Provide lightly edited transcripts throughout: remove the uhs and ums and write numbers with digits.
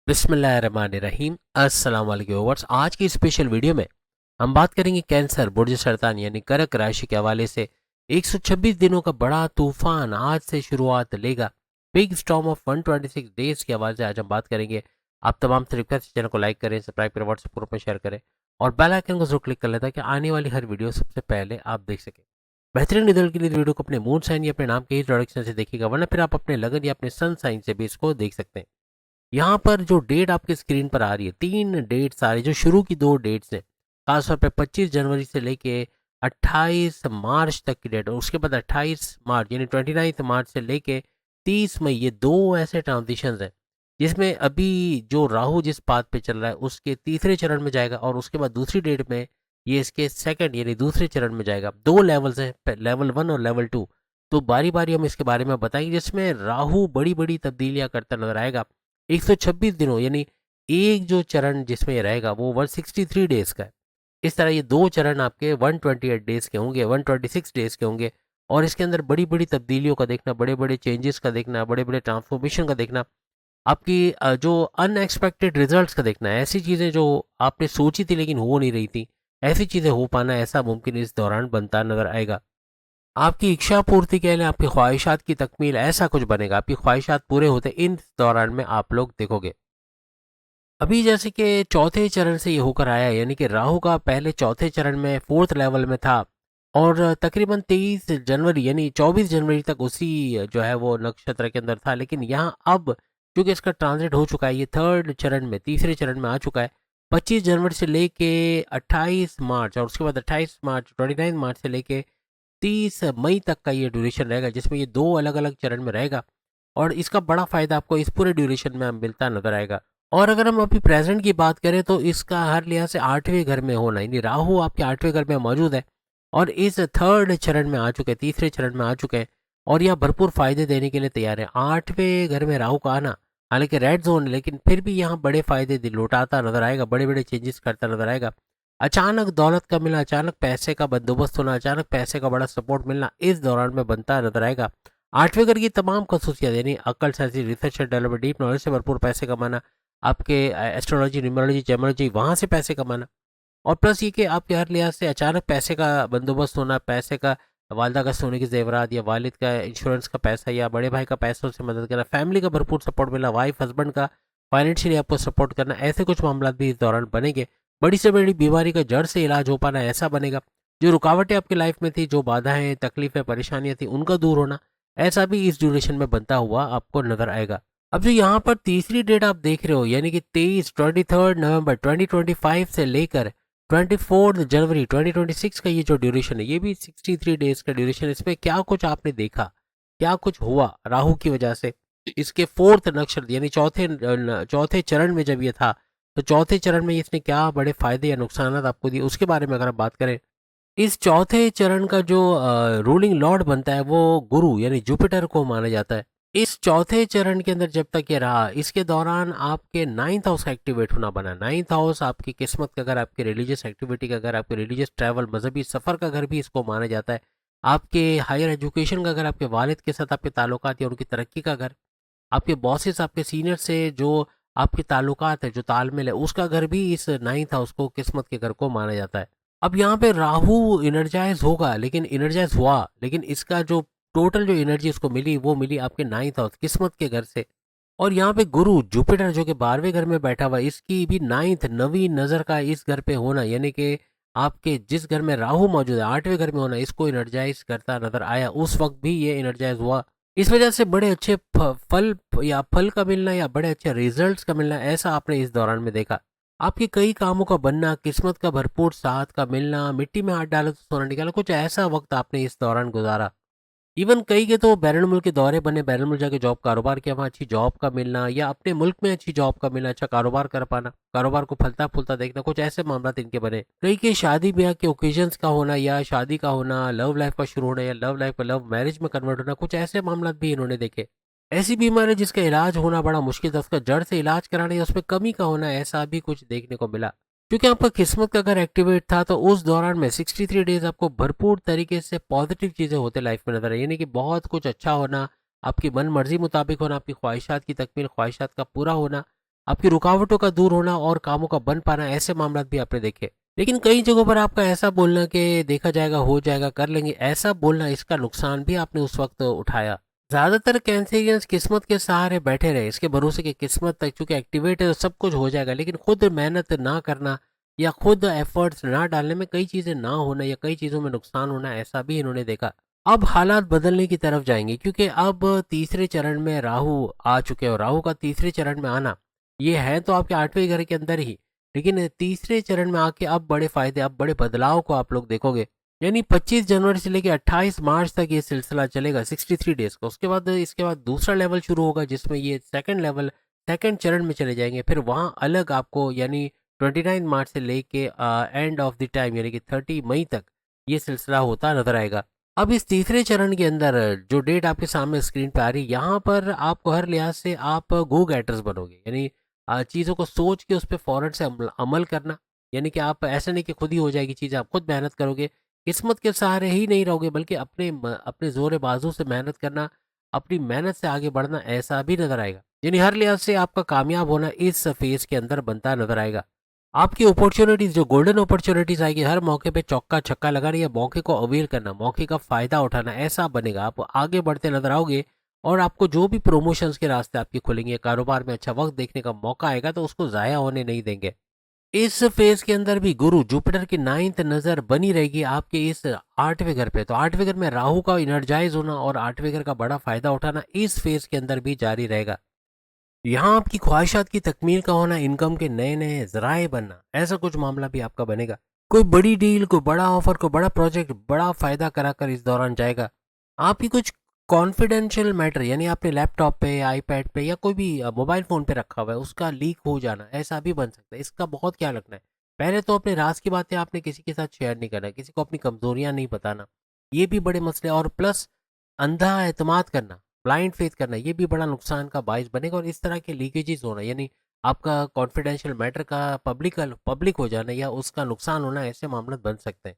बिस्मिल्लाहिर्रहमानिर्रहीम। अस्सलाम वालेकुम व्यूअर्स। आज की स्पेशल वीडियो में हम बात करेंगे कैंसर बुर्ज सरतान यानी कर्क राशि के हवाले से 126 दिनों का बड़ा तूफान आज से शुरुआत लेगा। बिग स्टॉर्म ऑफ 126 डेज के हवाले से आज हम बात करेंगे। आप तमाम से रिक्वेस्ट चैनल को लाइक करें, सब्सक्राइब करें, व्हाट्सएप ग्रुप में शेयर करें और बेल आइकन को जरूर क्लिक कर लें ताकि आने वाली हर वीडियो सबसे पहले आप देख सकें। बेहतरीन रिजल्ट के लिए वीडियो को अपने मून साइन या अपने नाम के ही इंट्रोडक्शन से देखिएगा, वरना फिर आप अपने लगन या अपने सन साइन से भी इसको देख सकते हैं। यहाँ पर जो डेट आपकी स्क्रीन पर आ रही है, 3 डेट्स आ रही है। जो शुरू की 2 डेट्स हैं, खासतौर पे 25 जनवरी से लेके 28 मार्च तक की डेट और उसके बाद 28 मार्च यानी 29 मार्च से लेके 30 मई, ये 2 ऐसे ट्रांजिशंस हैं जिसमें अभी जो राहु जिस पाथ पे चल रहा है उसके तीसरे चरण में जाएगा और उसके बाद दूसरी डेट में ये इसके सेकंड यानी दूसरे चरण में जाएगा। 2 लेवल्स हैं, लेवल 1 और लेवल 2। तो बारी बारी हम इसके बारे में बताएंगे जिसमें राहु बड़ी बड़ी तब्दीलियां करता नजर आएगा। 126 दिनों यानी एक जो चरण जिसमें ये रहेगा वो 163 डेज का है। इस तरह ये 2 चरण आपके 128 डेज के होंगे, 126 डेज के होंगे और इसके अंदर बड़ी बड़ी तब्दीलियों का देखना, बड़े बड़े चेंजेस का देखना, बड़े बड़े ट्रांसफॉर्मेशन का देखना, आपकी जो अनएक्सपेक्टेड रिजल्ट्स का देखना है। ऐसी चीज़ें जो आपने सोची थी लेकिन हो नहीं रही थी, ऐसी चीज़ें हो पाना ऐसा मुमकिन इस दौरान बनता नजर आएगा। आपकी इच्छा पूर्ति कह लें, आपकी ख्वाहिशात की तकमील, ऐसा कुछ बनेगा। आपकी ख्वाहिशात पूरे होते इन दौरान में आप लोग देखोगे। अभी जैसे कि चौथे चरण से ये होकर आया, यानी कि राहु का पहले चौथे चरण में 4th लेवल में था और तकरीबन 23 जनवरी यानी 24 जनवरी तक उसी जो है वो नक्षत्र के अंदर था। लेकिन यहाँ अब चूंकि इसका ट्रांजिट हो चुका है, ये 3rd चरण में, तीसरे चरण में आ चुका है। 25 जनवरी से लेके 28 मार्च और उसके बाद 28 मार्च 29 मार्च से लेके 30 मई तक का ये ड्यूरेशन रहेगा, जिसमें ये 2 अलग अलग चरण में रहेगा और इसका बड़ा फायदा आपको इस पूरे ड्यूरेशन में मिलता नजर आएगा। और अगर हम अभी प्रेजेंट की बात करें तो इसका हर लिहाज से 8वें घर में होना, यानी राहु आपके 8वें घर में मौजूद है और इस 3rd चरण में आ चुके हैं, तीसरे चरण में आ चुके हैं और यह भरपूर फायदे देने के लिए तैयार है। 8वें घर में राहु का आना हालांकि रेड जोन है, लेकिन फिर भी यहाँ बड़े फायदे लौटाता नजर आएगा, बड़े बड़े चेंजेस करता नजर आएगा। अचानक दौलत का मिलना, अचानक पैसे का बंदोबस्त होना, अचानक पैसे का बड़ा सपोर्ट मिलना इस दौरान में बनता नजर आएगा। 8वें घर की तमाम खसूसियात यानी अक्ल, science, research and development, deep knowledge से भरपूर पैसे कमाना, आपके एस्ट्रोलॉजी, न्यूमरोलॉजी, जेमोलॉजी, वहाँ से पैसे कमाना और प्लस ये कि आपके हर लिहाज से अचानक पैसे का बंदोबस्त होना, पैसे का, वालदा का सोने के जेवरात या वालिद का इंश्योरेंस का पैसा या बड़े भाई का पैसों से मदद करना, फैमिली का भरपूर सपोर्ट मिलना, वाइफ हस्बैंड का फाइनेंशियली आपको सपोर्ट करना, ऐसे कुछ मामला भी इस दौरान बनेंगे। बड़ी से बड़ी बीमारी का जड़ से इलाज हो पाना ऐसा बनेगा। जो रुकावटें आपकी लाइफ में थी, जो बाधाएं, तकलीफें, परेशानियां थी, उनका दूर होना ऐसा भी इस ड्यूरेशन में बनता हुआ आपको नजर आएगा। अब जो यहाँ पर तीसरी डेट आप देख रहे हो यानी कि 23 नवंबर 2025 से लेकर 24 जनवरी 2026 का ये जो ड्यूरेशन है, ये भी 63 डेज का ड्यूरेशन है। इसमें क्या कुछ आपने देखा, क्या कुछ हुआ राहु की वजह से, इसके 4th नक्षत्र यानी चौथे चरण में जब ये था तो चौथे चरण में इसने क्या बड़े फायदे या नुकसान आपको दिए, उसके बारे में अगर आप बात करें। इस चौथे चरण का जो रूलिंग लॉर्ड बनता है वो गुरु यानी जुपिटर को माना जाता है। इस चौथे चरण के अंदर जब तक ये रहा, इसके दौरान आपके 9th हाउस का एक्टिवेट होना बना। 9th हाउस आपकी किस्मत का घर, आपकी रिलीजियस एक्टिविटी का घर, आपके रिलीजियस ट्रैवल, मजहबी सफ़र का घर भी इसको माना जाता है। आपके हायर एजुकेशन का घर, आपके वालिद के साथ आपके ताल्लुकात या उनकी तरक्की का घर, आपके बॉसेस, आपके सीनियर से जो आपके ताल्लुकात है, जो तालमेल है, उसका घर भी इस 9th हाउस को, किस्मत के घर को माना जाता है। अब यहाँ पे राहु इनर्जाइज होगा, लेकिन इनर्जाइज हुआ, लेकिन इसका जो टोटल जो एनर्जी उसको मिली वो मिली आपके 9th हाउस, किस्मत के घर से। और यहाँ पे गुरु जुपिटर जो कि 12वें घर में बैठा हुआ है, इसकी भी 9th नवी नज़र का इस घर पे होना, यानी कि आपके जिस घर में राहु मौजूद है 8वें घर में होना, इसको इनर्जाइज करता नजर आया। उस वक्त भी ये इनर्जाइज हुआ। इस वजह से बड़े अच्छे फल का मिलना या बड़े अच्छे रिजल्ट्स का मिलना ऐसा आपने इस दौरान में देखा। आपके कई कामों का बनना, किस्मत का भरपूर साथ का मिलना, मिट्टी में हाथ डालो तो सोना निकाला, कुछ ऐसा वक्त आपने इस दौरान गुजारा। इवन कई के तो बैरून मुल्क के दौरे बने, बैरून मुल्क जाके जॉब कारोबार किया, वहाँ अच्छी जॉब का मिलना या अपने मुल्क में अच्छी जॉब का मिलना, अच्छा कारोबार कर पाना, कारोबार को फलता फूलता देखना, कुछ ऐसे मामला इनके बने। कई के शादी ब्याह के ओकेजन्स का होना या शादी का होना, लव लाइफ का शुरू होना या लव लाइफ का लव मैरिज में कन्वर्ट होना, कुछ ऐसे मामला भी इन्होंने देखे। ऐसी बीमारी जिसका इलाज होना बड़ा मुश्किल था, उसका जड़ से इलाज कराना या उसमें कमी का होना, ऐसा भी कुछ देखने को मिला। क्योंकि आपका किस्मत का अगर एक्टिवेट था तो उस दौरान में 63 डेज आपको भरपूर तरीके से पॉजिटिव चीज़ें होते लाइफ में नजर आई, यानी कि बहुत कुछ अच्छा होना, आपकी मन मर्जी मुताबिक होना, आपकी ख्वाहिशात की तकमील, ख्वाहिशात का पूरा होना, आपकी रुकावटों का दूर होना और कामों का बन पाना, ऐसे मामला भी आपने देखे। लेकिन कई जगहों पर आपका ऐसा बोलना कि देखा जाएगा, हो जाएगा, कर लेंगे, ऐसा बोलना, इसका नुकसान भी आपने उस वक्त उठाया। ज्यादातर कैंसेरियंस किस्मत के सहारे बैठे रहे, इसके भरोसे कि किस्मत तक चूंकि एक्टिवेट है तो सब कुछ हो जाएगा, लेकिन खुद मेहनत ना करना या खुद एफर्ट्स ना डालने में कई चीजें ना होना या कई चीजों में नुकसान होना, ऐसा भी इन्होंने देखा। अब हालात बदलने की तरफ जाएंगे, क्योंकि अब तीसरे चरण में राहु आ चुके हैं, और राहु का तीसरे चरण में आना, ये है तो आपके आठवें घर के अंदर ही, लेकिन तीसरे चरण में आके अब बड़े फायदे, अब बड़े बदलाव को आप लोग देखोगे। यानी 25 जनवरी से लेकर 28 मार्च तक ये सिलसिला चलेगा, 63 डेज का। उसके बाद इसके बाद दूसरा लेवल शुरू होगा, जिसमें ये सेकंड लेवल, सेकंड चरण में चले जाएंगे। फिर वहां अलग आपको, यानी 29 मार्च से लेके एंड ऑफ द टाइम, यानी कि 30 मई तक ये सिलसिला होता नजर आएगा। अब इस तीसरे चरण के अंदर जो डेट आपके सामने स्क्रीन पे आ रही है, यहाँ पर आपको हर लिहाज से आप गो गेटर्स बनोगे, यानी चीज़ों को सोच के उस पर फौरन से अमल करना। यानी कि आप ऐसा नहीं कि खुद ही हो जाएगी चीज़, आप खुद मेहनत करोगे, किस्मत के सहारे ही नहीं रहोगे, बल्कि अपने जोर बाजू से मेहनत करना, अपनी मेहनत से आगे बढ़ना, ऐसा भी नजर आएगा। यानी हर लिहाज से आपका कामयाब होना इस फेज के अंदर बनता नजर आएगा। आपकी अपॉर्चुनिटीज, जो गोल्डन अपॉर्चुनिटीज आएगी, हर मौके पे चौका छक्का लगाना या मौके को अवेल करना, मौके का फायदा उठाना, ऐसा बनेगा। आप आगे बढ़ते नजर आओगे और आपको जो भी प्रमोशंस के रास्ते आपके खुलेंगे, कारोबार में अच्छा वक्त देखने का मौका आएगा, तो उसको जाया होने नहीं देंगे। इस फेज के अंदर भी गुरु जुपिटर की 9th नजर बनी रहेगी आपके इस आठवें घर पे, तो आठवें घर में राहु का इनर्जाइज होना और आठवें घर का बड़ा फायदा उठाना इस फेज के अंदर भी जारी रहेगा। यहाँ आपकी ख्वाहिशात की तकमील का होना, इनकम के नए नए जराए बनना, ऐसा कुछ मामला भी आपका बनेगा। कोई बड़ी डील, कोई बड़ा ऑफर, कोई बड़ा प्रोजेक्ट बड़ा फायदा कराकर इस दौरान जाएगा। आपकी कुछ कॉन्फिडेंशियल मैटर, यानी आपने लैपटॉप पे, आईपैड पे या कोई भी मोबाइल फोन पे रखा हुआ है, उसका लीक हो जाना, ऐसा भी बन सकता है। इसका बहुत ख्याल रखना है। पहले तो अपने राज की बातें आपने किसी के साथ शेयर नहीं करना, किसी को अपनी कमजोरियां नहीं बताना, ये भी बड़े मसले। और प्लस अंधा एतमाद करना, ब्लाइंड फेथ करना, ये भी बड़ा नुकसान का बायस बनेगा। और इस तरह के लीकेजेस होना, यानी आपका कॉन्फिडेंशियल मैटर का पब्लिक हो जाना या उसका नुकसान होना, ऐसे मामले बन सकते हैं।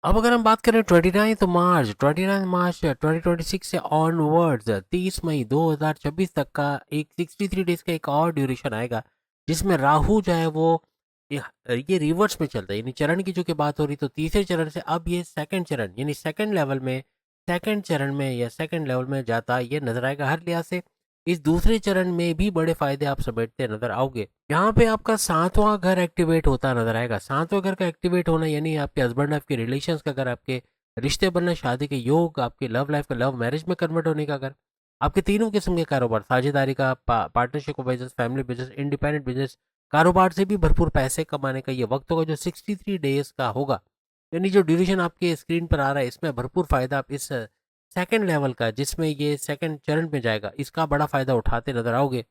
अब अगर हम बात करें 29 मार्च 2026 से ऑनवर्ड्स 30 मई 2026 तक का एक 63 डेज का एक और ड्यूरेशन आएगा, जिसमें राहु जो है वो ये ये रिवर्स में चलता है। यानी चरण की जो की बात हो रही, तो तीसरे चरण से अब ये सेकंड चरण, यानी सेकंड लेवल में, सेकंड चरण में या सेकंड लेवल में जाता ये नजर आएगा। हर लिहाज से इस दूसरे चरण में भी बड़े फायदे आप समेटते नजर आओगे। यहाँ पे आपका 7वां घर एक्टिवेट होता नजर आएगा। 7वें घर का एक्टिवेट होना, यानी आपके हस्बैंड वाइफ के रिलेशंस का घर, आपके रिश्ते बनना, शादी के योग, आपके लव लाइफ का लव मैरिज में कन्वर्ट होने का घर, आपके तीनों किस्म के कारोबार, साझेदारी का, partnership business, family business, independent business, कारोबार से भी भरपूर पैसे कमाने का ये वक्त होगा, जो 63 डेज का होगा। यानी जो ड्यूरेशन आपके स्क्रीन पर आ रहा है, इसमें भरपूर फायदा आप इस सेकंड लेवल का, जिसमें ये सेकंड चरण में जाएगा, इसका बड़ा फायदा उठाते नजर आओगे।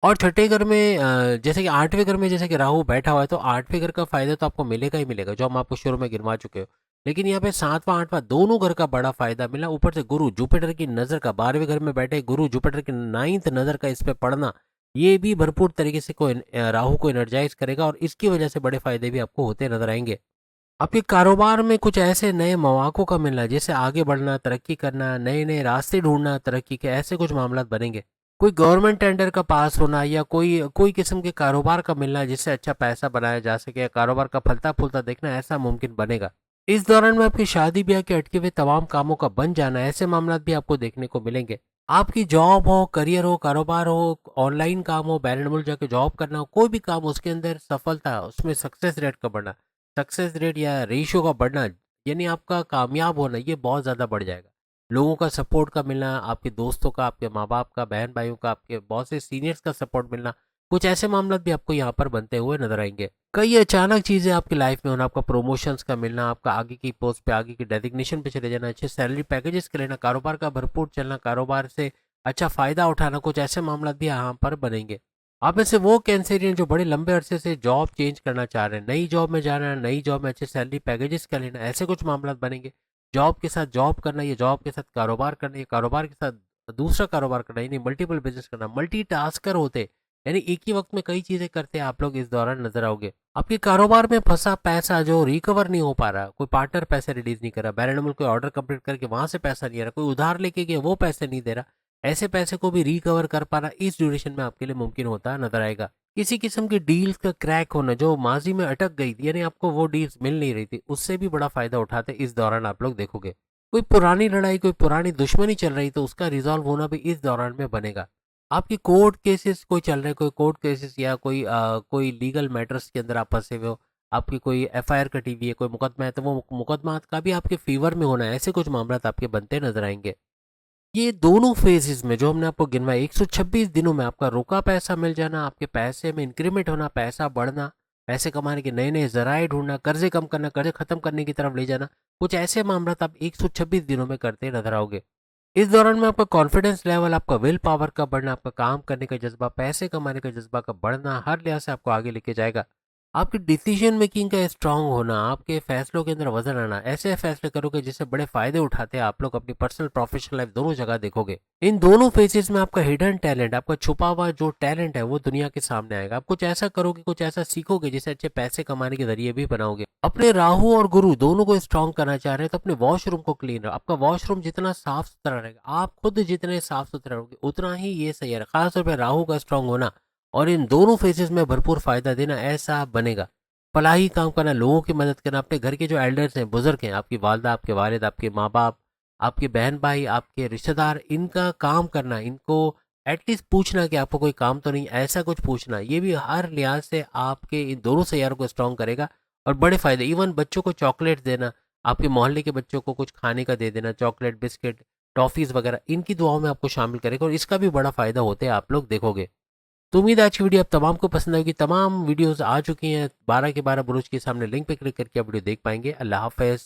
और छठे घर में जैसे कि आठवें घर में जैसे कि राहु बैठा हुआ है, तो आठवें घर का फायदा तो आपको मिलेगा ही मिलेगा, जो हम आपको शुरू में गिनवा चुके हो। लेकिन यहाँ पे 7वां 8वां दोनों घर का बड़ा फायदा मिला। ऊपर से गुरु जुपिटर की नजर का, 12वें घर में बैठे गुरु जुपिटर की 9th नजर का इस पे पड़ना, ये भी भरपूर तरीके से राहु को एनर्जाइज करेगा, और इसकी वजह से बड़े फायदे भी आपको होते नजर आएंगे। आपके कारोबार में कुछ ऐसे नए मौक़ों का मिलना, जैसे आगे बढ़ना, तरक्की करना, नए नए रास्ते ढूंढना, तरक्की के ऐसे कुछ मामला बनेंगे। कोई गवर्नमेंट टेंडर का पास होना या कोई कोई किस्म के कारोबार का मिलना, जिससे अच्छा पैसा बनाया जा सके, कारोबार का फलता फूलता देखना, ऐसा मुमकिन बनेगा। इस दौरान में आपकी शादी ब्याह के अटके हुए तमाम कामों का बन जाना, ऐसे मामला भी आपको देखने को मिलेंगे। आपकी जॉब हो, करियर हो, कारोबार हो, ऑनलाइन काम हो, बैरन मुल्क जाके जॉब करना हो, कोई भी काम, उसके अंदर सफलता, उसमें सक्सेस रेट का बढ़ना, सक्सेस रेट या रेशियो का बढ़ना, यानी आपका कामयाब होना, ये बहुत ज़्यादा बढ़ जाएगा। लोगों का सपोर्ट का मिलना, आपके दोस्तों का, आपके माँ बाप का, बहन भाइयों का, आपके बहुत से सीनियर्स का सपोर्ट मिलना, कुछ ऐसे मामला भी आपको यहाँ पर बनते हुए नजर आएंगे। कई अचानक चीज़ें आपकी लाइफ में होना, आपका प्रमोशंस का मिलना, आपका आगे की पोस्ट पे, आगे की डेजिग्नेशन पे चले जाना, अच्छे सैलरी पैकेजेस के लेना, कारोबार का भरपूर चलना, कारोबार से अच्छा फायदा उठाना, कुछ ऐसे मामला भी यहाँ पर बनेंगे। आप में से वो कैंसेरियन जो बड़े लंबे अरसे से जॉब चेंज करना चाह रहे हैं, नई जॉब में जाना है, नई जॉब में अच्छे सैलरी पैकेजेस का लेना, ऐसे कुछ मामला बनेंगे। जॉब के साथ जॉब करना, या जॉब के साथ कारोबार करना, या कारोबार के साथ दूसरा कारोबार करना, यानी मल्टीपल बिजनेस करना, मल्टीटास्कर होते, यानी एक ही वक्त में कई चीजें करते आप लोग इस दौरान नजर आओगे। आपके कारोबार में फंसा पैसा जो रिकवर नहीं हो पा रहा, कोई पार्टनर पैसे रिलीज नहीं कर रहा, बैरन मुल्क कोई ऑर्डर कंप्लीट करके वहां से पैसा नहीं आ रहा, कोई उधार लेके गया वो पैसे नहीं दे रहा, ऐसे पैसे को भी रिकवर कर पाना इस ड्यूरेशन में आपके लिए मुमकिन होता नजर आएगा। किसी किस्म की डील्स का क्रैक होना जो माजी में अटक गई थी, यानी आपको वो डील्स मिल नहीं रही थी, उससे भी बड़ा फायदा उठाते इस दौरान आप लोग देखोगे। कोई पुरानी लड़ाई, कोई पुरानी दुश्मनी चल रही तो उसका रिजॉल्व होना भी इस दौरान में बनेगा। आपकी कोर्ट केसेस कोई चल रहे, कोई कोर्ट केसेस या कोई लीगल मैटर्स के अंदर आप फंसे हुए हो, आपकी कोई एफआईआर कटी हुई है, कोई मुकदमा है, तो वो मुकदमा का भी आपके फेवर में होना है, ऐसे कुछ मामला आपके बनते नजर आएंगे। ये दोनों फेजेस में जो हमने आपको गिनवाया, 126 दिनों में आपका रोका पैसा मिल जाना, आपके पैसे में इंक्रीमेंट होना, पैसा बढ़ना, पैसे कमाने के नए नए जराए ढूंढना, कर्जे कम करना, कर्जे खत्म करने की तरफ ले जाना, कुछ ऐसे मामला आप 126 दिनों में करते नजर आओगे। इस दौरान में आपका कॉन्फिडेंस लेवल, आपका विल पावर का बढ़ना, आपका काम करने का जज्बा, पैसे कमाने का जज्बा का बढ़ना हर लिहाज से आपको आगे लेके जाएगा। आपकी डिसीजन मेकिंग का स्ट्रांग होना, आपके फैसलों के अंदर वजन आना, ऐसे फैसले करोगे जिससे बड़े फायदे उठाते हैं आप लोग अपनी पर्सनल प्रोफेशनल लाइफ दोनों जगह देखोगे। इन दोनों फेजेस में आपका हिडन टैलेंट, आपका छुपा हुआ जो टैलेंट है वो दुनिया के सामने आएगा। आप कुछ ऐसा करोगे, कुछ ऐसा सीखोगे जिसे अच्छे पैसे कमाने के जरिए भी बनाओगे। अपने राहु और गुरु दोनों को स्ट्रांग करना चाह रहे हैं तो अपने वॉशरूम को क्लीन रहो। आपका वॉशरूम जितना साफ सुथरा रहेगा, आप खुद जितने साफ सुथरे रहोगे, उतना ही ये सही है। खासतौर पर राहु का स्ट्रांग होना और इन दोनों फेजेस में भरपूर फायदा देना, ऐसा बनेगा। फलाही काम करना, लोगों की मदद करना, अपने घर के जो एल्डर्स हैं, बुजुर्ग हैं, आपकी वालदा, आपके वालिद, आपके माँ बाप, आपके बहन भाई, आपके रिश्तेदार, इनका काम करना, इनको एटलीस्ट पूछना कि आपको कोई काम तो नहीं, ऐसा कुछ पूछना, ये भी हर लिहाज से आपके इन दोनों सैयारों को स्ट्रॉन्ग करेगा और बड़े फायदे। इवन बच्चों को चॉकलेट देना, आपके मोहल्ले के बच्चों को कुछ खाने का दे देना, चॉकलेट, बिस्किट, टॉफीज वगैरह, इनकी दुआओं में आपको शामिल करेगा और इसका भी बड़ा फायदा होते हैं आप लोग देखोगे। तो उम्मीद है आज की वीडियो आप तमाम को पसंद आएगी। तमाम वीडियोस आ चुकी हैं, 12 के 12 बुरुज के सामने लिंक पे क्लिक करके आप वीडियो देख पाएंगे। अल्लाह हाफिज़।